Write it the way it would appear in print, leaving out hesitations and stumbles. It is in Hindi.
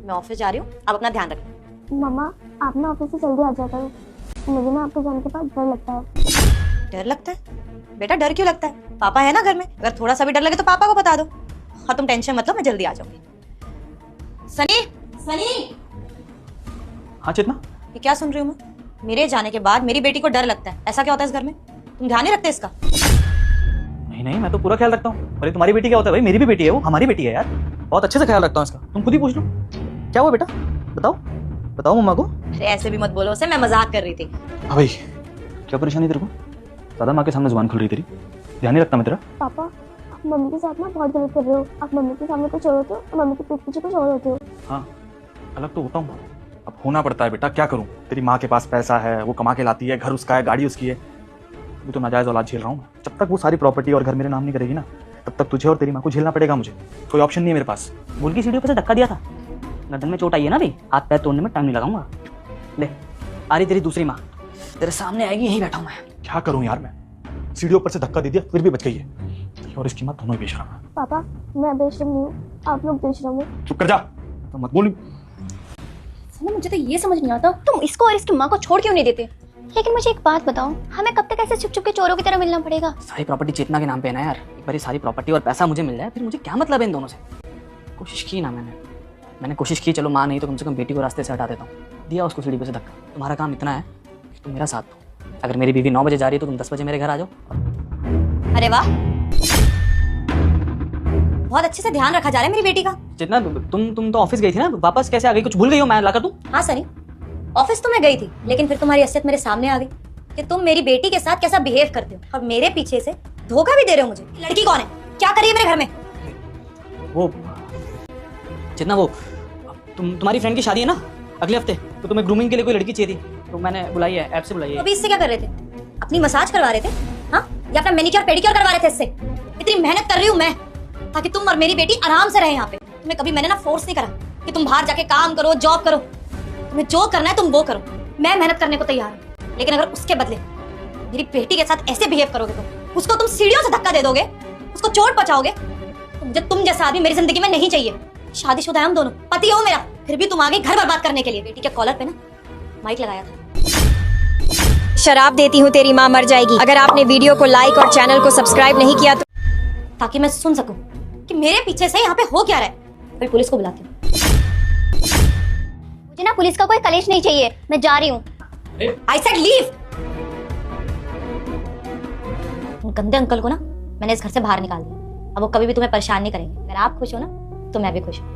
मैं ऑफिस जा रही हूँ, आप अपना ध्यान रखें। मम्मा आप ना ऑफिस से जल्दी आ जाया करो, मुझे ना आपके जाने के बाद डर लगता है। डर लगता है? बेटा डर क्यों लगता है? पापा है ना घर में, अगर थोड़ा सा भी डर लगे तो पापा को बता दो। हाँ तुम टेंशन मत लो, मैं जल्दी आ जाऊंगी। सनी, सनी! हाँ चेतना, ये क्या सुन रही हूँ मैं? मेरे जाने के बाद मेरी बेटी को डर लगता है, ऐसा क्या होता है इस घर में? तुम ध्यान नहीं रखते इसका? नहीं नहीं, मैं तो पूरा ख्याल रखता हूँ। अरे तुम्हारी बेटी क्या होता है भाई? मेरी भी बेटी है वो, हमारी बेटी है यार। बहुत अच्छे से ख्याल रखता हूँ इसका, तुम खुद ही पूछ लो। क्या हुआ बेटा? बताओ बताओ मम्मा को। अरे ऐसे भी मत बोलो उसे, मैं मजाक कर रही थी। हाँ भाई, क्या परेशानी तेरे को? दादा माँ के सामने जुबान खुल रही तेरी, ध्यान नहीं रखता मैं तेरा। पापा आप मम्मी के साथ ना बहुत गलत कर रहे हो। आप मम्मी के सामने कुछ और होते हो और मम्मी के पीठ पीछे कुछ और होते हो। हाँ अलग तो होता हूँ, अब होना पड़ता है बेटा, क्या करूँ? तेरी माँ के पास पैसा है, वो कमा के लाती है, घर उसका है, गाड़ी उसकी है। मैं तो नाजायज औलाद झेल रहा हूँ। जब तक वो सारी प्रॉपर्टी और घर मेरे नाम नहीं करेगी ना, तब तक तुझे और तेरी माँ को झेलना पड़ेगा मुझे। कोई ऑप्शन नहीं है मेरे पास। बोल की सीढ़ियों पर से धक्का दिया था, गर्दन में चोट आई है ना भाई, हाथ पैर तोड़ने में टाइम नहीं लगाऊंगा। ले आ रही तेरी दूसरी माँ, तेरे सामने आएगी, यहीं बैठा हूँ मैं। क्या करूँ यार मैं? सीढ़ियों पर से धक्का दे दिया फिर भी बच गई है, और इसकी माँ दोनों ही बेशरम है। पापा मैं बेशरम नहीं हूँ, आप लोग बेशरम हो। चुप कर जा, तो मत बोल। मुझे तो ये समझ नहीं आता तुम इसको और इसकी माँ को छोड़ क्यों नहीं देते। लेकिन मुझे एक बात बताओ, हमें कब तक ऐसे छुप छुप के चोरों की तरह मिलना पड़ेगा? सारी प्रॉपर्टी चेतना के नाम पे है ना यार। एक बार ये सारी प्रॉपर्टी और पैसा मुझे मिल जाए, फिर मुझे क्या मतलब है इन दोनों से? कोशिश की ना मैंने कोशिश की, चलो माँ नहीं तो कम से कम बेटी को रास्ते से हटा देता हूँ। दिया उसको सीढ़ी पे से धक्का। तुम्हारा काम इतना है कि तुम मेरा साथ दो। अगर मेरी बीवी 9 बजे जा रही है तो तुम 10 बजे मेरे घर आ जाओ। अरे वाह, बहुत अच्छे से ध्यान रखा जा रहा है मेरी बेटी का। जितना तुम तो ऑफिस गई थी ना, वापस कैसे आ गई? कुछ भूल गई हो? मैं लाकर दूं? हाँ सनी, ऑफिस तो मैं गई थी, लेकिन फिर तुम्हारी असलियत मेरे सामने आ गई कि तुम मेरी बेटी के साथ कैसा बिहेव करते हो और मेरे पीछे से धोखा भी दे रहे हो मुझे। लड़की कौन है? क्या कर रही है मेरे घर में? वो जितना वो तुम्हारी फ्रेंड की शादी है ना अगले हफ्ते, तो तुम्हें ग्रूमिंग के लिए कोई लड़की चाहिए थी, तो मैंने बुलाई है, ऐप से बुलाई तो है। अभी इससे क्या कर रहे थे? अपनी मसाज करवा रहे थे हाँ, या अपना मैनिक्योर पेडिक्योर करवा रहे थे इससे? इतनी मेहनत कर रही हूँ मैं ताकि तुम और मेरी बेटी आराम से रहे यहाँ पे। तुम्हें कभी मैंने ना फोर्स नहीं करा कि तुम बाहर जाके काम करो, जॉब करो। तुम्हें जो करना है तुम वो करो, मैं मेहनत करने को तैयार हूँ। लेकिन अगर उसके बदले मेरी बेटी के साथ ऐसे बिहेव करोगे तो उसको तुम सीढ़ियों से धक्का दे दोगे, उसको चोट पहुंचाओगे, तो मुझे तुम जैसा आदमी मेरी जिंदगी में नहीं चाहिए। शादीशुदा है हम दोनों, पति हो मेरा, फिर भी तुम आ गई घर बर्बाद करने के लिए। बेटी के कॉलर पे ना माइक लगाया था। शराब देती हूँ तेरी माँ मर जाएगी। अगर आपने वीडियो को लाइक और चैनल को सब्सक्राइब नहीं किया तो ताकि मैं सुन सकूं कि मेरे पीछे से यहाँ पे हो क्या रहा है। फिर पुलिस को बुलाती हूँ। मुझे ना पुलिस का कोई कलेश नहीं चाहिए, मैं जा रही हूँ। I said leave. गंदे अंकल को ना मैंने इस घर से बाहर निकाल दिया। अब वो कभी भी तुम्हें परेशान नहीं करेंगे। अगर आप खुश हो ना तो मैं भी खुश हूँ।